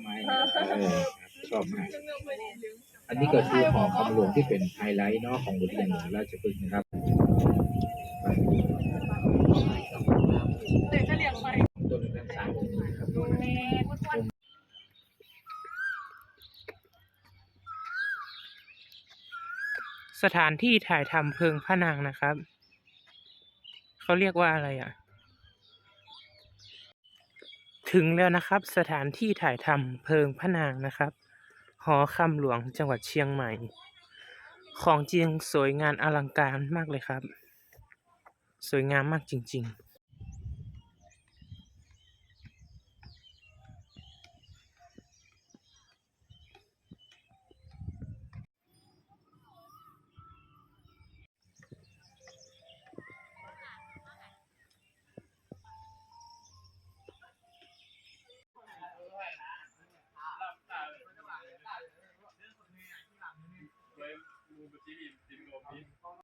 ไม้ชอบมากอันนี้ก็คือหอคำหลวงที่เป็นไฮไลท์เนาะของอุทยานราชพฤกษ์นะครับต้นน้ำสามองค์นะครับสถานที่ถ่ายทำเพิงพระนางนะครับเขาเรียกว่าอะไรอ่ะถึงแล้วนะครับสถานที่ถ่ายทำเพิงพระนางนะครับหอคำหลวงจังหวัดเชียงใหม่ของจริงสวยงามอลังการมากเลยครับสวยงามมากจริงๆ